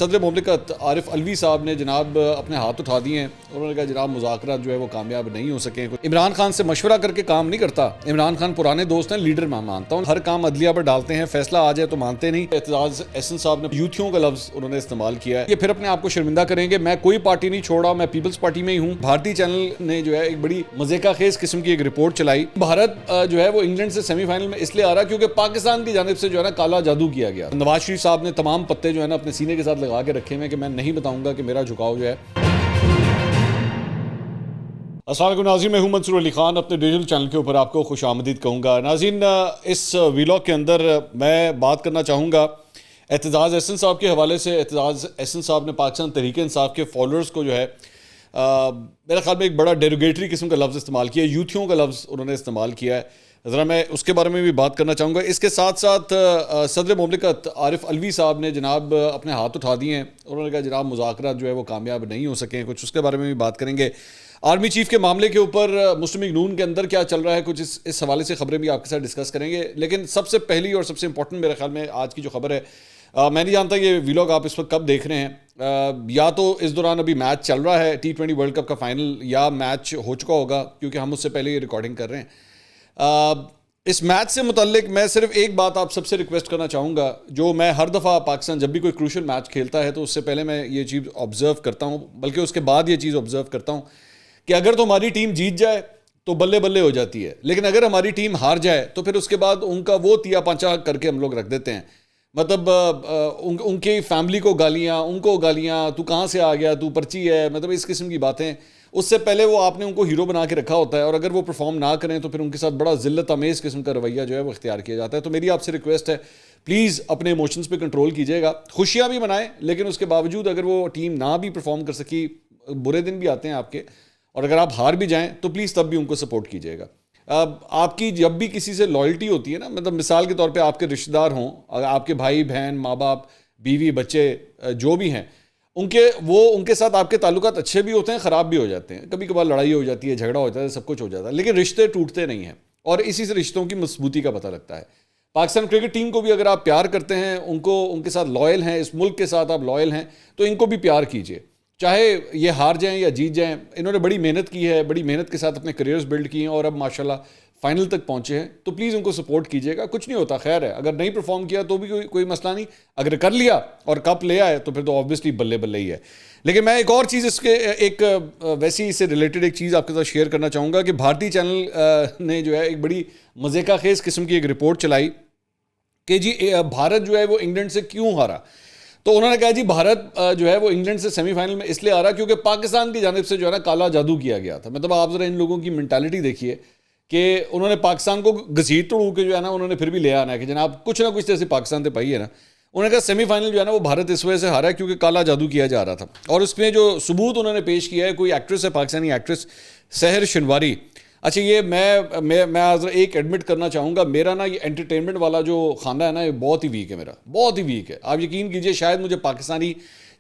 صدر مملکت عارف علوی صاحب نے جناب اپنے ہاتھ اٹھا دیے ہیں. انہوں نے کہا جناب مذاکرات جو ہے وہ کامیاب نہیں ہو سکے. عمران خان سے مشورہ کر کے کام نہیں کرتا. عمران خان پرانے دوست ہیں, لیڈر میں مانتا ہوں. ہر کام عدلیہ پر ڈالتے ہیں, فیصلہ آ جائے تو مانتے نہیں. اعتزاز احسن صاحب نے یوتھیوں کا لفظ انہوں نے استعمال کیا ہے. یہ پھر اپنے آپ کو شرمندہ کریں گے. میں کوئی پارٹی نہیں چھوڑا, میں پیپلز پارٹی میں ہی ہوں. بھارتی چینل نے جو ہے ایک بڑی مزیکا خیز قسم کی ایک رپورٹ چلائی. بھارت جو ہے وہ انگلینڈ سے سیمی فائنل میں اس لیے آ رہا کیونکہ پاکستان کی جانب سے جو ہے نا کالا جادو کیا گیا. نواز شریف صاحب نے تمام پتے جو ہے نا اپنے سینے کے ساتھ لگا کے رکھے ہوئے کہ میں نہیں بتاؤں گا کہ میرا جھکاؤ جو ہے. السلام علیکم ناظرین, میں ہوں منصور علی خان. اپنے ڈیجیٹل چینل کے اوپر آپ کو خوش آمدید کہوں گا. ناظرین, اس ویلاگ کے اندر میں بات کرنا چاہوں گا اعتزاز احسن صاحب کے حوالے سے. اعتزاز احسن صاحب نے پاکستان تحریک انصاف کے فالوورز کو جو ہے میرے خیال میں ایک بڑا ڈیروگیٹری قسم کا لفظ استعمال کیا ہے. یوتھیوں کا لفظ انہوں نے استعمال کیا ہے. ذرا میں اس کے بارے میں بھی بات کرنا چاہوں گا. اس کے ساتھ ساتھ صدر مملکت عارف علوی صاحب نے جناب اپنے ہاتھ اٹھا دیے ہیں. انہوں نے کہا جناب مذاکرات جو ہے وہ کامیاب نہیں ہو سکیں. کچھ اس کے بارے میں بھی بات کریں گے. آرمی چیف کے معاملے کے اوپر مسلم لیگ نون کے اندر کیا چل رہا ہے, کچھ اس حوالے سے خبریں بھی آپ کے ساتھ ڈسکس کریں گے. لیکن سب سے پہلی اور سب سے امپورٹنٹ میرے خیال میں آج کی جو خبر ہے, میں نہیں جانتا یہ ویلاگ آپ اس وقت کب دیکھ رہے ہیں. یا تو اس دوران ابھی میچ چل رہا ہے T20 ورلڈ کپ کا فائنل, یا میچ ہو چکا ہوگا کیونکہ ہم اس سے پہلے یہ ریکارڈنگ کر رہے ہیں. اس میچ سے متعلق میں صرف ایک بات آپ سب سے ریکویسٹ کرنا چاہوں گا, جو میں ہر دفعہ پاکستان جب بھی کوئی کروشل میچ کھیلتا ہے تو اس سے پہلے میں یہ چیز آبزرو کرتا ہوں, بلکہ اس کے بعد یہ چیز آبزرو کرتا ہوں کہ اگر تو ہماری ٹیم جیت جائے تو بلے بلے ہو جاتی ہے, لیکن اگر ہماری ٹیم ہار جائے تو پھر اس کے بعد ان کا وہ تیا پانچا کر کے ہم لوگ رکھ دیتے ہیں. مطلب ان کی فیملی کو گالیاں, ان کو گالیاں, تو کہاں سے آ گیا, تو پرچی ہے, مطلب اس قسم کی باتیں. اس سے پہلے وہ آپ نے ان کو ہیرو بنا کے رکھا ہوتا ہے, اور اگر وہ پرفارم نہ کریں تو پھر ان کے ساتھ بڑا ذلت آمیز قسم کا رویہ جو ہے وہ اختیار کیا جاتا ہے. تو میری آپ سے ریکویسٹ ہے, پلیز اپنے ایموشنز پہ کنٹرول کیجیے گا. خوشیاں بھی منائیں, لیکن اس کے باوجود اگر وہ ٹیم نہ بھی پرفارم کر سکی, برے دن بھی آتے ہیں آپ کے, اور اگر آپ ہار بھی جائیں تو پلیز تب بھی ان کو سپورٹ کیجیے گا. آپ کی جب بھی کسی سے لائلٹی ہوتی ہے نا, مطلب مثال کے طور پہ آپ کے رشتہ دار ہوں, آپ کے بھائی بہن, ماں باپ, بیوی, بچے جو بھی ہیں, ان کے ساتھ آپ کے تعلقات اچھے بھی ہوتے ہیں, خراب بھی ہو جاتے ہیں. کبھی کبھار لڑائی ہو جاتی ہے, جھگڑا ہو جاتا ہے, سب کچھ ہو جاتا ہے, لیکن رشتے ٹوٹتے نہیں ہیں, اور اسی سے رشتوں کی مضبوطی کا پتہ لگتا ہے. پاکستان کرکٹ ٹیم کو بھی اگر آپ پیار کرتے ہیں, ان کے ساتھ لائل ہیں, اس ملک کے ساتھ آپ لائل ہیں, تو ان کو بھی پیار کیجیے, چاہے یہ ہار جائیں یا جیت جائیں. انہوں نے بڑی محنت کی ہے, بڑی محنت کے ساتھ اپنے کریئرز بلڈ کیے ہیں, اور اب ماشاءاللہ فائنل تک پہنچے ہیں. تو پلیز ان کو سپورٹ کیجیے گا. کچھ نہیں ہوتا, خیر ہے, اگر نہیں پرفارم کیا تو بھی کوئی مسئلہ نہیں, اگر کر لیا اور کپ لے آئے تو پھر تو آبویسلی بلے بلے ہی ہے. لیکن میں ایک اور چیز اس کے ایک ویسی اس سے ریلیٹڈ ایک چیز آپ کے ساتھ شیئر کرنا چاہوں گا کہ بھارتی چینل نے جو ہے ایک بڑی مزیکا خیز قسم کی ایک رپورٹ چلائی کہ جی بھارت جو ہے وہ انگلینڈ سے کیوں ہارا. تو انہوں نے کہا جی بھارت جو ہے وہ انگلینڈ سے سیمی فائنل میں اس لیے آ رہا کیونکہ پاکستان کی جانب سے جو ہے نا کالا جادو کیا گیا تھا. مطلب آپ ذرا ان لوگوں کی مینٹالٹی دیکھیے کہ انہوں نے پاکستان کو گھسیٹ توڑ کے جو ہے نا انہوں نے پھر بھی لے آنا ہے کہ جناب کچھ نہ کچھ جیسے پاکستان سے پائی ہے نا. انہوں نے کہا سیمی فائنل جو ہے نا وہ بھارت اس وجہ سے ہارا ہے کیونکہ کالا جادو کیا جا رہا تھا. اور اس میں جو ثبوت انہوں نے پیش کیا ہے, کوئی ایکٹریس ہے, پاکستانی ایکٹریس سحر شنواری. اچھا, یہ میں ایک ایڈمٹ کرنا چاہوں گا, میرا نا یہ انٹرٹینمنٹ والا جو خانہ ہے نا یہ بہت ہی ویک ہے, میرا بہت ہی ویک ہے. آپ یقین کیجئے شاید مجھے پاکستانی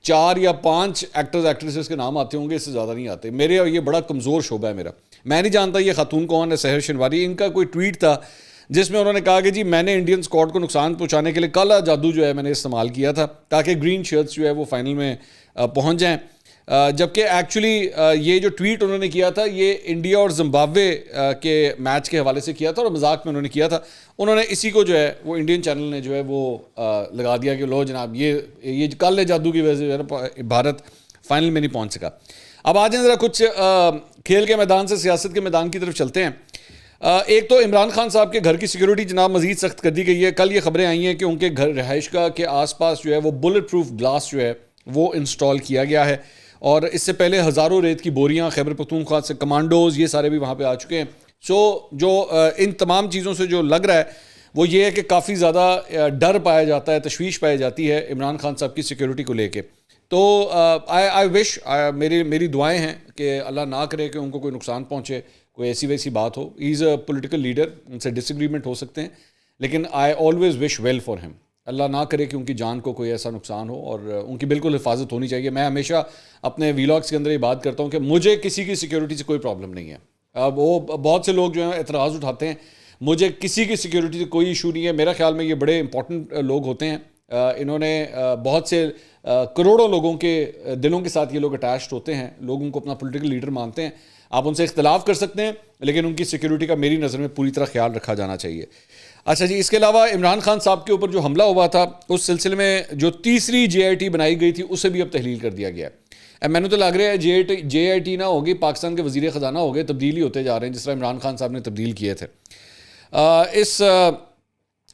4 یا 5 ایکٹرز ایکٹریسز کے نام آتے ہوں گے, اس سے زیادہ نہیں آتے. میرے یہ بڑا کمزور شعبہ ہے میرا. میں نہیں جانتا یہ خاتون کون ہے, سحر شنواری. ان کا کوئی ٹویٹ تھا جس میں انہوں نے کہا کہ جی میں نے انڈین اسکواڈ کو نقصان پہنچانے کے لیے کالا جادو جو ہے میں نے استعمال کیا تھا تاکہ گرین شرٹس جو ہے وہ فائنل میں پہنچ جائیں. جبکہ ایکچولی یہ جو ٹویٹ انہوں نے کیا تھا یہ انڈیا اور زمبابوے کے میچ کے حوالے سے کیا تھا, اور مذاق میں انہوں نے کیا تھا. انہوں نے اسی کو جو ہے وہ انڈین چینل نے جو ہے وہ لگا دیا کہ لو جناب یہ کالے جادو کی وجہ سے جو ہے نا بھارت فائنل میں نہیں پہنچ سکا. اب آ جائیں ذرا کچھ کھیل کے میدان سے سیاست کے میدان کی طرف چلتے ہیں. ایک تو عمران خان صاحب کے گھر کی سیکیورٹی جناب مزید سخت کر دی گئی ہے. کل یہ خبریں آئی ہیں کہ ان کے گھر رہائش گاہ کے آس پاس جو ہے وہ بلٹ پروف گلاس جو ہے وہ انسٹال کیا گیا ہے, اور اس سے پہلے ہزاروں ریت کی بوریاں خیبر پختونخوا سے کمانڈوز یہ سارے بھی وہاں پہ آ چکے ہیں. جو ان تمام چیزوں سے جو لگ رہا ہے وہ یہ ہے کہ کافی زیادہ ڈر پایا جاتا ہے, تشویش پائی جاتی ہے عمران خان صاحب کی سیکیورٹی کو لے کے. تو آئی وش, میری دعائیں ہیں کہ اللہ نہ کرے کہ ان کو کوئی نقصان پہنچے, کوئی ایسی ویسی بات ہو. ہی از اے پولیٹیکل لیڈر, ان سے ڈس ایگریمنٹ ہو سکتے ہیں, لیکن I always wish well for ہم. اللہ نہ کرے کہ ان کی جان کو کوئی ایسا نقصان ہو, اور ان کی بالکل حفاظت ہونی چاہیے. میں ہمیشہ اپنے ویلاگس کے اندر یہ بات کرتا ہوں کہ مجھے کسی کی سیکیورٹی سے کوئی پرابلم نہیں ہے. وہ بہت سے لوگ جو ہیں اعتراض اٹھاتے ہیں, مجھے کسی کی سیکیورٹی سے کوئی ایشو نہیں ہے. میرا خیال میں یہ بڑے امپورٹنٹ لوگ ہوتے ہیں, انہوں نے بہت سے کروڑوں لوگوں کے دلوں کے ساتھ یہ لوگ اٹیچڈ ہوتے ہیں, لوگوں کو اپنا پولیٹیکل لیڈر مانتے ہیں. آپ ان سے اختلاف کر سکتے ہیں لیکن ان کی سیکیورٹی کا میری نظر میں پوری طرح خیال رکھا جانا چاہیے. اچھا جی, اس کے علاوہ عمران خان صاحب کے اوپر جو حملہ ہوا تھا اس سلسلے میں جو تیسری جے آئی ٹی بنائی گئی تھی اسے بھی اب تحلیل کر دیا گیا ہے. میں نے تو لگ رہا ہے جے آئی ٹی نہ ہوگی, پاکستان کے وزیر خزانہ ہو گئے, تبدیل ہی ہوتے جا رہے ہیں جس طرح عمران خان صاحب نے تبدیل کیے تھے. اس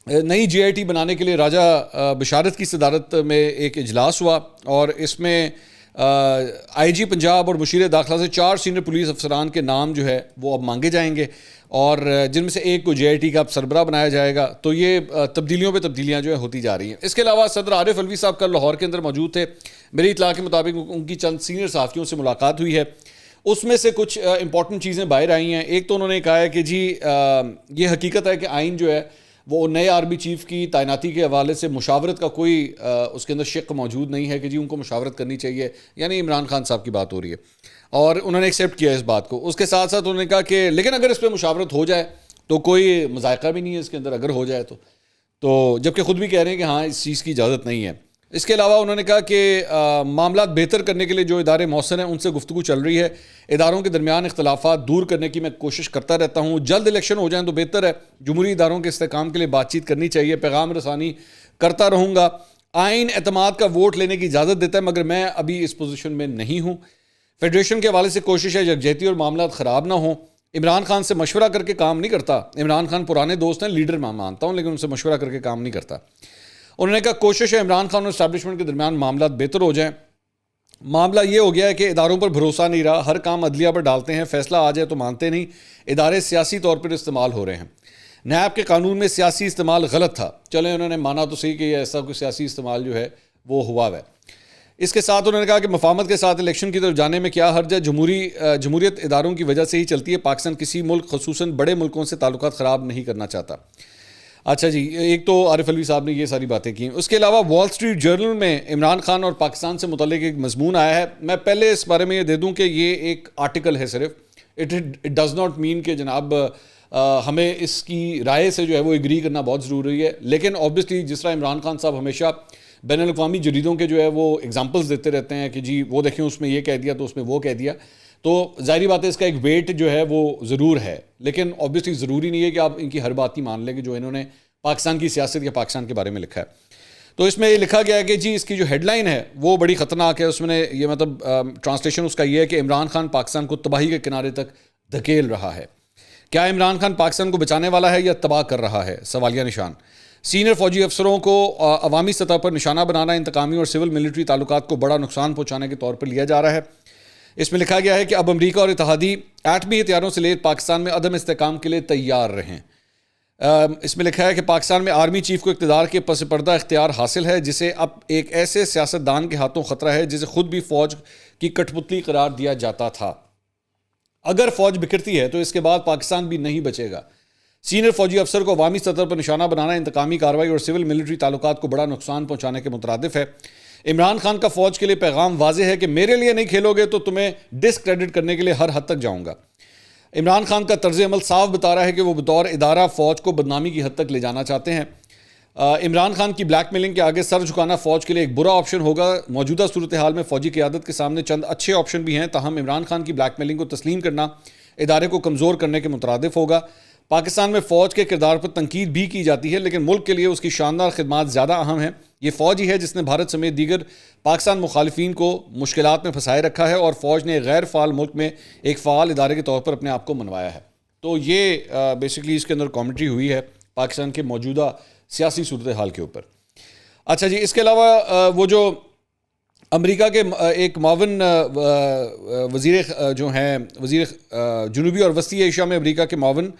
نئی جے آئی ٹی بنانے کے لیے راجہ بشارت کی صدارت میں ایک اجلاس ہوا اور اس میں آئی جی پنجاب اور مشیر داخلہ سے 4 سینئر پولیس افسران کے نام جو ہے وہ اب مانگے جائیں گے اور جن میں سے ایک کو جے آئی ٹی کا سربراہ بنایا جائے گا. تو یہ تبدیلیوں پہ تبدیلیاں جو ہے ہوتی جا رہی ہیں. اس کے علاوہ صدر عارف علوی صاحب کل لاہور کے اندر موجود تھے. میری اطلاع کے مطابق ان کی چند سینئر صحافیوں سے ملاقات ہوئی ہے. اس میں سے کچھ امپورٹنٹ چیزیں باہر آئی ہیں. ایک تو انہوں نے کہا ہے کہ جی یہ حقیقت ہے کہ آئین جو ہے وہ نئے آرمی چیف کی تعیناتی کے حوالے سے مشاورت کا کوئی اس کے اندر شق موجود نہیں ہے کہ جی ان کو مشاورت کرنی چاہیے, یعنی عمران خان صاحب کی بات ہو رئی ہے اور انہوں نے ایکسیپٹ کیا اس بات کو. اس کے ساتھ ساتھ انہوں نے کہا کہ لیکن اگر اس پہ مشاورت ہو جائے تو کوئی مذائقہ بھی نہیں ہے اس کے اندر, اگر ہو جائے تو جبکہ خود بھی کہہ رہے ہیں کہ ہاں اس چیز کی اجازت نہیں ہے. اس کے علاوہ انہوں نے کہا کہ معاملات بہتر کرنے کے لیے جو ادارے مؤثر ہیں ان سے گفتگو چل رہی ہے. اداروں کے درمیان اختلافات دور کرنے کی میں کوشش کرتا رہتا ہوں. جلد الیکشن ہو جائیں تو بہتر ہے. جمہوری اداروں کے استحکام کے لیے بات چیت کرنی چاہیے. پیغام رسانی کرتا رہوں گا. آئین اعتماد کا ووٹ لینے کی اجازت دیتا ہے مگر میں ابھی اس پوزیشن میں نہیں ہوں. فیڈریشن کے حوالے سے کوشش ہے یکجہتی اور معاملات خراب نہ ہوں. عمران خان سے مشورہ کر کے کام نہیں کرتا. عمران خان پرانے دوست ہیں, لیڈر میں مانتا ہوں, لیکن ان سے مشورہ کر کے کام نہیں کرتا. انہوں نے کہا کوشش ہے عمران خان اور اسٹیبلشمنٹ کے درمیان معاملات بہتر ہو جائیں. معاملہ یہ ہو گیا ہے کہ اداروں پر بھروسہ نہیں رہا, ہر کام عدلیہ پر ڈالتے ہیں, فیصلہ آ جائے تو مانتے نہیں. ادارے سیاسی طور پر استعمال ہو رہے ہیں. نیب کے قانون میں سیاسی استعمال غلط تھا. چلیں انہوں نے مانا تو صحیح کہ ایسا کوئی سیاسی استعمال جو ہے وہ ہوا ہے. اس کے ساتھ انہوں نے کہا کہ مفاہمت کے ساتھ الیکشن کی طرف جانے میں کیا حرج ہے. جمہوریت اداروں کی وجہ سے ہی چلتی ہے. پاکستان کسی ملک خصوصاً بڑے ملکوں سے تعلقات خراب نہیں کرنا چاہتا. اچھا جی, ایک تو عارف علوی صاحب نے یہ ساری باتیں کی. اس کے علاوہ وال اسٹریٹ جرنل میں عمران خان اور پاکستان سے متعلق ایک مضمون آیا ہے. میں پہلے اس بارے میں یہ دے دوں کہ یہ ایک آرٹیکل ہے صرف. اٹ ڈز ناٹ مین کہ جناب ہمیں اس کی رائے سے جو ہے وہ ایگری کرنا بہت ضروری ہے. لیکن آبویسلی جس طرح عمران خان صاحب ہمیشہ بین الاقوامی جریدوں کے جو ہے وہ ایگزامپلز دیتے رہتے ہیں کہ جی وہ دیکھیں اس میں یہ کہہ دیا تو اس میں وہ کہہ دیا, تو ظاہری بات ہے اس کا ایک ویٹ جو ہے وہ ضرور ہے. لیکن آبویسلی ضروری نہیں ہے کہ آپ ان کی ہر بات ہی مان لیں کہ جو انہوں نے پاکستان کی سیاست یا پاکستان کے بارے میں لکھا ہے. تو اس میں یہ لکھا گیا ہے کہ جی اس کی جو ہیڈ لائن ہے وہ بڑی خطرناک ہے. اس میں یہ مطلب ٹرانسلیشن اس کا یہ ہے کہ عمران خان پاکستان کو تباہی کے کنارے تک دھکیل رہا ہے. کیا عمران خان پاکستان کو بچانے والا ہے یا تباہ کر رہا ہے؟ سوالیہ نشان. سینئر فوجی افسروں کو عوامی سطح پر نشانہ بنانا انتقامی اور سول ملٹری تعلقات کو بڑا نقصان پہنچانے کے طور پر لیا جا رہا ہے. اس میں لکھا گیا ہے کہ اب امریکہ اور اتحادی ایٹمی ہتھیاروں سے لے پاکستان میں عدم استحکام کے لیے تیار رہیں. اس میں لکھا ہے کہ پاکستان میں آرمی چیف کو اقتدار کے پس پردہ اختیار حاصل ہے جسے اب ایک ایسے سیاستدان کے ہاتھوں خطرہ ہے جسے خود بھی فوج کی کٹ پتلی قرار دیا جاتا تھا. اگر فوج بکھرتی ہے تو اس کے بعد پاکستان بھی نہیں بچے گا. سینئر فوجی افسر کو عوامی سطح پر نشانہ بنانا انتقامی کارروائی اور سول ملٹری تعلقات کو بڑا نقصان پہنچانے کے مترادف ہے. عمران خان کا فوج کے لیے پیغام واضح ہے کہ میرے لیے نہیں کھیلو گے تو تمہیں ڈسکریڈٹ کرنے کے لیے ہر حد تک جاؤں گا. عمران خان کا طرز عمل صاف بتا رہا ہے کہ وہ بطور ادارہ فوج کو بدنامی کی حد تک لے جانا چاہتے ہیں. عمران خان کی بلیک میلنگ کے آگے سر جھکانا فوج کے لیے ایک برا آپشن ہوگا. موجودہ صورتحال میں فوجی قیادت کے سامنے چند اچھے آپشن بھی ہیں, تاہم عمران خان کی بلیک میلنگ کو تسلیم کرنا ادارے کو کمزور کرنے کے مترادف ہوگا. پاکستان میں فوج کے کردار پر تنقید بھی کی جاتی ہے لیکن ملک کے لیے اس کی شاندار خدمات زیادہ اہم ہیں. یہ فوج ہی ہے جس نے بھارت سمیت دیگر پاکستان مخالفین کو مشکلات میں پھنسائے رکھا ہے اور فوج نے غیر فعال ملک میں ایک فعال ادارے کے طور پر اپنے آپ کو منوایا ہے. تو یہ بیسکلی اس کے اندر کامنٹری ہوئی ہے پاکستان کے موجودہ سیاسی صورتحال کے اوپر. اچھا جی, اس کے علاوہ وہ جو امریکہ کے ایک معاون وزیر جو ہیں وزیر جنوبی اور وسطی ایشیا میں امریکہ کے معاون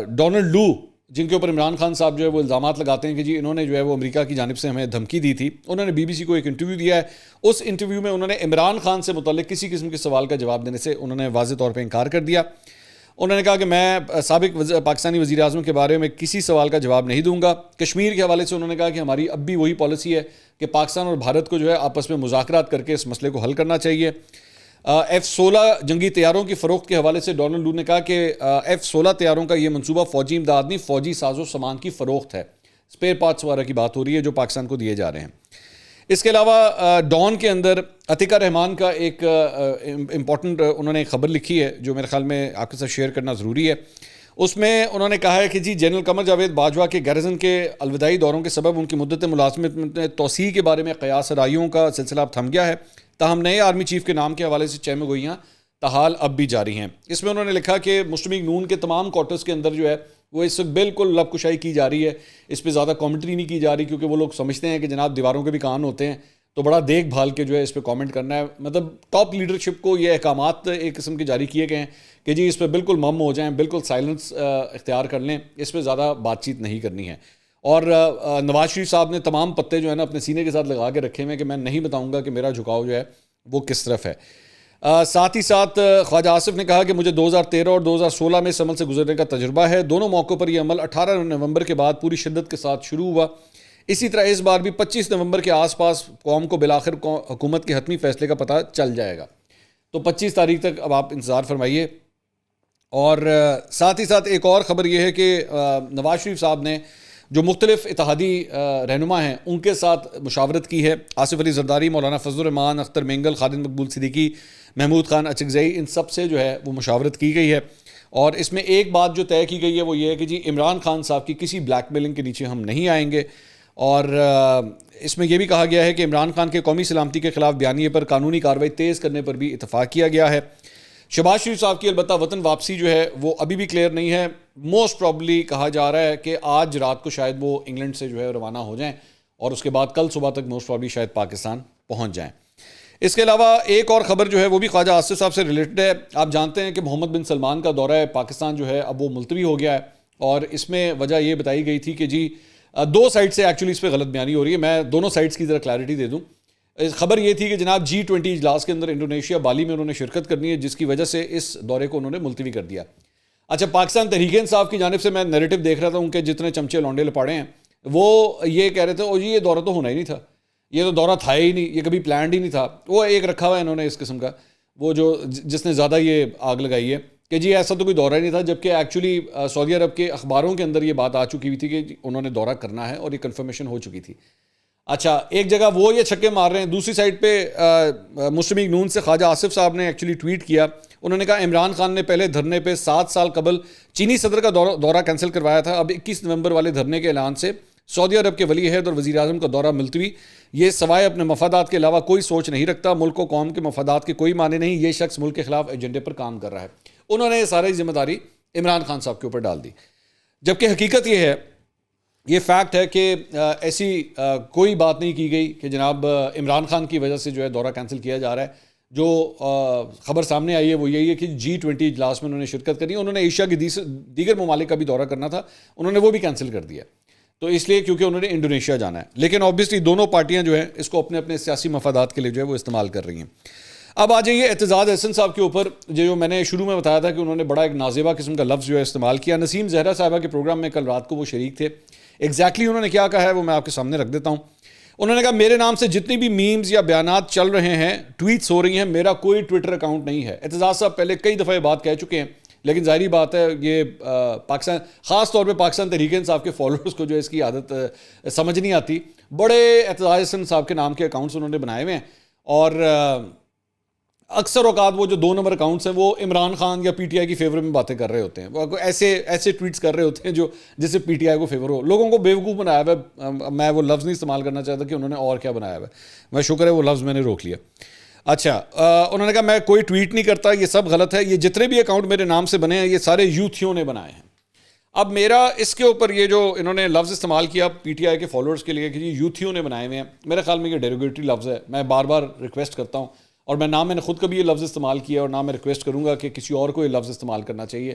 ڈونلڈ لو, جن کے اوپر عمران خان صاحب جو ہے وہ الزامات لگاتے ہیں کہ جی انہوں نے جو ہے وہ امریکہ کی جانب سے ہمیں دھمکی دی تھی. انہوں نے بی بی سی کو ایک انٹرویو دیا ہے. اس انٹرویو میں انہوں نے عمران خان سے متعلق کسی قسم کے سوال کا جواب دینے سے انہوں نے واضح طور پہ انکار کر دیا. انہوں نے کہا کہ میں سابق پاکستانی وزیر اعظم کے بارے میں کسی سوال کا جواب نہیں دوں گا. کشمیر کے حوالے سے انہوں نے کہا کہ ہماری اب بھی وہی پالیسی ہے کہ پاکستان اور بھارت کو جو ہے آپس میں مذاکرات کر کے اس مسئلے کو حل کرنا چاہیے. F-16 جنگی طیاروں کی فروخت کے حوالے سے ڈونلڈ لو نے کہا کہ F-16 طیاروں کا یہ منصوبہ فوجی امداد نہیں, فوجی ساز و سامان کی فروخت ہے. اسپیئر پارٹس وغیرہ کی بات ہو رہی ہے جو پاکستان کو دیے جا رہے ہیں. اس کے علاوہ ڈان کے اندر عتیقہ رحمان کا ایک امپورٹنٹ انہوں نے ایک خبر لکھی ہے جو میرے خیال میں آپ کے ساتھ شیئر کرنا ضروری ہے. اس میں انہوں نے کہا ہے کہ جی جنرل قمر جاوید باجوہ کے گیرزن کے الوداعی دوروں کے سبب ان کی مدت ملازمت میں توسیع کے بارے میں قیاس رائیوں کا سلسلہ اب تھم گیا ہے، تاہم نئے آرمی چیف کے نام کے حوالے سے چہم گوئیاں تاحال اب بھی جاری ہیں. اس میں انہوں نے لکھا کہ مسلم لیگ نون کے تمام کوارٹرز کے اندر جو ہے وہ اس وقت بالکل لب کشائی کی جا رہی ہے، اس پہ زیادہ کامنٹری نہیں کی جا رہی کیونکہ وہ لوگ سمجھتے ہیں کہ جناب دیواروں کے بھی کان ہوتے ہیں، تو بڑا دیکھ بھال کے جو ہے اس پہ کامنٹ کرنا ہے. مطلب ٹاپ لیڈرشپ کو یہ احکامات ایک قسم کے جاری کیے گئے ہیں کہ جی اس پہ بالکل مم ہو جائیں، بالکل سائلنس اختیار کر لیں، اس پہ زیادہ بات چیت نہیں کرنی ہے. اور نواز شریف صاحب نے تمام پتے جو ہے نا اپنے سینے کے ساتھ لگا کے رکھے ہوئے کہ میں نہیں بتاؤں گا کہ میرا جھکاؤ جو ہے وہ کس طرف ہے. ساتھ ہی ساتھ خواجہ آصف نے کہا کہ مجھے 2013 اور 2016 میں اس عمل سے گزرنے کا تجربہ ہے. دونوں موقعوں پر یہ عمل 18 نومبر کے بعد پوری شدت کے ساتھ شروع ہوا. اسی طرح اس بار بھی 25 نومبر کے آس پاس قوم کو بالآخر حکومت کے حتمی فیصلے کا پتہ چل جائے گا. تو 25 تاریخ تک اب آپ انتظار فرمائیے. اور ساتھ ہی ساتھ ایک اور خبر یہ ہے کہ نواز شریف صاحب نے جو مختلف اتحادی رہنما ہیں ان کے ساتھ مشاورت کی ہے. آصف علی زرداری، مولانا فضل الرحمان، اختر مینگل، خالد مقبول صدیقی، محمود خان اچکزئی، ان سب سے جو ہے وہ مشاورت کی گئی ہے. اور اس میں ایک بات جو طے کی گئی ہے وہ یہ ہے کہ جی عمران خان صاحب کی کسی بلیک میلنگ کے نیچے ہم نہیں آئیں گے. اور اس میں یہ بھی کہا گیا ہے کہ عمران خان کے قومی سلامتی کے خلاف بیانیے پر قانونی کارروائی تیز کرنے پر بھی اتفاق کیا گیا ہے. شہباز شریف صاحب کی البتہ وطن واپسی جو ہے وہ ابھی بھی کلیئر نہیں ہے. موسٹ پرابلی کہا جا رہا ہے کہ آج رات کو شاید وہ انگلینڈ سے جو ہے روانہ ہو جائیں اور اس کے بعد کل صبح تک موسٹ پرابلی شاید پاکستان پہنچ جائیں. اس کے علاوہ ایک اور خبر جو ہے وہ بھی خواجہ آصف صاحب سے ریلیٹڈ ہے. آپ جانتے ہیں کہ محمد بن سلمان کا دورہ پاکستان جو ہے اب وہ ملتوی ہو گیا ہے، اور اس میں وجہ یہ بتائی گئی تھی کہ جی دو سائڈ سے ایکچولی اس پہ غلط بیانی ہو رہی ہے. میں دونوں سائڈس کی ذرا کلیئرٹی دے دوں. خبر یہ تھی کہ جناب G20 اجلاس کے اندر انڈونیشیا بالی میں انہوں نے شرکت کرنی ہے، جس کی وجہ سے اس دورے کو انہوں نے ملتوی کر دیا. اچھا، پاکستان تحریک انصاف کی جانب سے میں نیریٹو دیکھ رہا تھا، ان کے جتنے چمچے لونڈے لپاڑے ہیں وہ یہ کہہ رہے تھے او جی یہ دورہ تو ہونا ہی نہیں تھا، یہ تو دورہ تھا ہی نہیں، یہ کبھی پلانڈ ہی نہیں تھا. وہ ایک رکھا ہوا ہے انہوں نے اس قسم کا، وہ جو جس نے زیادہ یہ آگ لگائی ہے کہ جی ایسا تو کوئی دورہ ہی نہیں تھا، جبکہ ایکچولی سعودی عرب کے اخباروں کے اندر یہ بات آ چکی ہوئی تھی کہ انہوں نے دورہ کرنا ہے اور یہ کنفرمیشن ہو چکی تھی. اچھا، ایک جگہ وہ یہ چھکے مار رہے ہیں، دوسری سائڈ پہ مسلم لیگ نون سے خواجہ آصف صاحب نے ایکچولی ٹویٹ کیا. انہوں نے کہا عمران خان نے پہلے دھرنے پہ 7 سال قبل چینی صدر کا دورہ کینسل کروایا تھا، اب 21 نومبر والے دھرنے کے اعلان سے سعودی عرب کے ولی عہد اور وزیر اعظم کا دورہ ملتوی. یہ سوائے اپنے مفادات کے علاوہ کوئی سوچ نہیں رکھتا، ملک و قوم کے مفادات کے کوئی معنی نہیں، یہ شخص ملک کے خلاف ایجنڈے پر کام کر رہا ہے. انہوں نے یہ ساری ذمہ داری عمران خان صاحب کے اوپر ڈال دی، جبکہ حقیقت یہ ہے، یہ فیکٹ ہے کہ ایسی کوئی بات نہیں کی گئی کہ جناب عمران خان کی وجہ سے جو ہے دورہ کینسل کیا جا رہا ہے. جو خبر سامنے آئی ہے وہ یہی ہے کہ G20 اجلاس میں انہوں نے شرکت کرنی ہے. انہوں نے ایشیا کی دیگر ممالک کا بھی دورہ کرنا تھا، انہوں نے وہ بھی کینسل کر دیا، تو اس لیے کیونکہ انہوں نے انڈونیشیا جانا ہے. لیکن آبویسلی دونوں پارٹیاں جو ہیں اس کو اپنے اپنے سیاسی مفادات کے لیے جو ہے وہ استعمال کر رہی ہیں. اب آ جائیے اعتزاز احسن صاحب کے اوپر، جو میں نے شروع میں بتایا تھا کہ انہوں نے بڑا ایک نازیبہ قسم کا لفظ جو ہے استعمال کیا. نسیم زہرا صاحبہ کے پروگرام میں کل رات کو وہ شریک تھے. ایگزیکٹلی انہوں نے کیا کہا ہے وہ میں آپ کے سامنے رکھ دیتا ہوں. انہوں نے کہا میرے نام سے جتنی بھی میمز یا بیانات چل رہے ہیں، ٹویٹس ہو رہی ہیں، میرا کوئی ٹویٹر اکاؤنٹ نہیں ہے. اعتزاز صاحب پہلے کئی دفعہ یہ بات کہہ چکے ہیں، لیکن ظاہری بات ہے یہ پاکستان، خاص طور پہ پاکستان تحریک انصاف کے فالوورز کو جو اس کی عادت سمجھ نہیں آتی. بڑے اعتزاز احسن صاحب کے نام کے اکاؤنٹس انہوں نے بنائے ہوئے ہیں، اور اکثر اوقات وہ جو 2 نمبر اکاؤنٹس ہیں وہ عمران خان یا پی ٹی آئی کی فیور میں باتیں کر رہے ہوتے ہیں. وہ ایسے ٹویٹس کر رہے ہوتے ہیں جو جس سے پی ٹی آئی کو فیور ہو. لوگوں کو بیوقوف بنایا ہوا ہے. میں وہ لفظ نہیں استعمال کرنا چاہتا کہ انہوں نے اور کیا بنایا ہوا ہے، میں شکر ہے وہ لفظ میں نے روک لیا. اچھا، انہوں نے کہا میں کوئی ٹویٹ نہیں کرتا، یہ سب غلط ہے، یہ جتنے بھی اکاؤنٹ میرے نام سے بنے ہیں یہ سارے یوتھیوں نے بنائے ہیں. اب میرا اس کے اوپر یہ جو انہوں نے لفظ استعمال کیا پی ٹی آئی کے فالوورز کے لیے کہ جی یوتھیوں نے بنائے ہوئے ہیں، میرے خیال میں یہ ڈیروگیٹری لفظ ہے. میں بار بار ریکویسٹ کرتا ہوں، اور میں نے خود کبھی یہ لفظ استعمال کیا اور نہ میں ریکویسٹ کروں گا کہ کسی اور کو یہ لفظ استعمال کرنا چاہیے.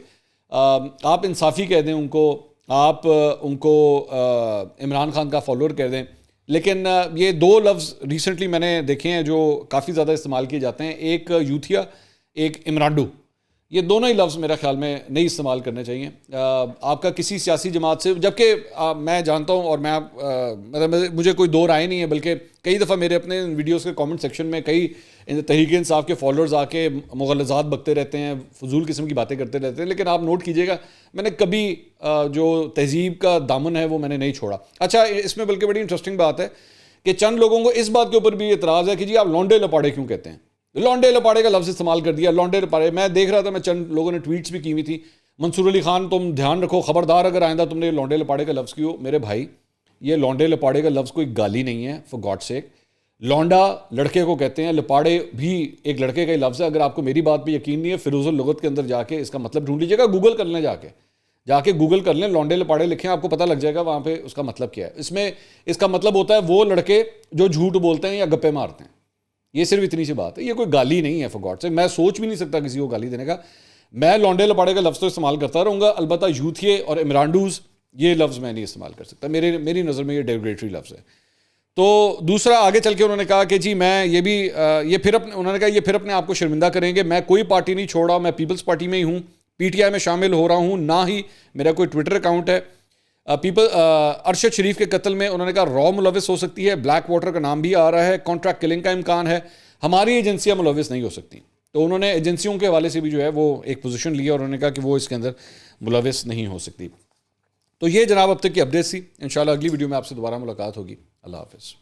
آپ انصافی کہہ دیں ان کو، آپ ان کو عمران خان کا فالوور کہہ دیں، لیکن یہ 2 لفظ ریسنٹلی میں نے دیکھے ہیں جو کافی زیادہ استعمال کیے جاتے ہیں. ایک یوتھیا، ایک عمرانڈو. یہ دونوں ہی لفظ میرا خیال میں نہیں استعمال کرنے چاہیے آپ کا کسی سیاسی جماعت سے. جبکہ میں جانتا ہوں اور میں مطلب مجھے کوئی دو رائے نہیں ہے, بلکہ کئی دفعہ میرے اپنے ویڈیوز کے کامنٹ سیکشن میں کئی تحریک انصاف کے فالوورز آ کے مغالطات بکتے رہتے ہیں, فضول قسم کی باتیں کرتے رہتے ہیں, لیکن آپ نوٹ کیجیے گا میں نے کبھی جو تہذیب کا دامن ہے وہ میں نے نہیں چھوڑا. اچھا, اس میں بلکہ بڑی انٹرسٹنگ بات ہے کہ چند لوگوں کو اس بات کے اوپر بھی اعتراض ہے کہ جی آپ لونڈے لپاڑے کیوں کہتے ہیں, لونڈے لپاڑے کا لفظ استعمال کر دیا, لونڈے لپاڑے. میں دیکھ رہا تھا, میں چند لوگوں نے ٹویٹس بھی کی ہوئی تھی, منصور علی خان تم دھیان رکھو, خبردار اگر آئندہ تم نے لونڈے لپاڑے کا لفظ کیوں. میرے بھائی, یہ لونڈے لپاڑے کا لفظ کوئی گالی نہیں ہے, فار گاڈ سیک. لونڈا لڑکے کو کہتے ہیں, لپاڑے بھی ایک لڑکے کا ہی لفظ ہے. اگر آپ کو میری بات پہ یقین نہیں ہے, فیروز اللغت کے اندر جا کے اس کا مطلب ڈھونڈ لیجیے گا, گوگل کر لیں, جا کے گوگل کر لیں, لونڈے لپاڑے لکھیں, آپ کو پتہ لگ جائے گا وہاں پہ اس کا مطلب کیا ہے. اس میں اس کا مطلب ہوتا ہے وہ لڑکے جو جھوٹ بولتے ہیں یا گپے مارتے ہیں. یہ صرف اتنی سی بات ہے, یہ کوئی گالی نہیں ہے, فار گاڈ سے. میں سوچ بھی نہیں سکتا کسی کو گالی دینے کا. میں لونڈے لپاڑے کا لفظ تو استعمال کرتا رہوں گا, البتہ یوتھیے اور عمرانڈوز یہ لفظ میں نہیں استعمال کر سکتا. میری نظر میں یہ ڈیروگیٹری لفظ ہے. تو دوسرا آگے چل کے انہوں نے کہا کہ جی میں یہ پھر انہوں نے کہا یہ پھر اپنے آپ کو شرمندہ کریں گے, میں کوئی پارٹی نہیں چھوڑا, میں پیپلز پارٹی میں ہی ہوں, پی ٹی آئی میں شامل ہو رہا ہوں, نہ ہی میرا کوئی ٹویٹر اکاؤنٹ ہے. ارشد شریف کے قتل میں انہوں نے کہا را ملوث ہو سکتی ہے, بلیک واٹر کا نام بھی آ رہا ہے, کانٹریکٹ کلنگ کا امکان ہے, ہماری ایجنسیاں ملوث نہیں ہو سکتی. تو انہوں نے ایجنسیوں کے حوالے سے بھی جو ہے وہ ایک پوزیشن لیا اور انہوں نے کہا کہ وہ اس کے اندر ملوث نہیں ہو سکتی. تو یہ جناب اب تک کی اپڈیٹ تھی. انشاءاللہ اگلی ویڈیو میں آپ سے دوبارہ ملاقات ہوگی. اللہ حافظ.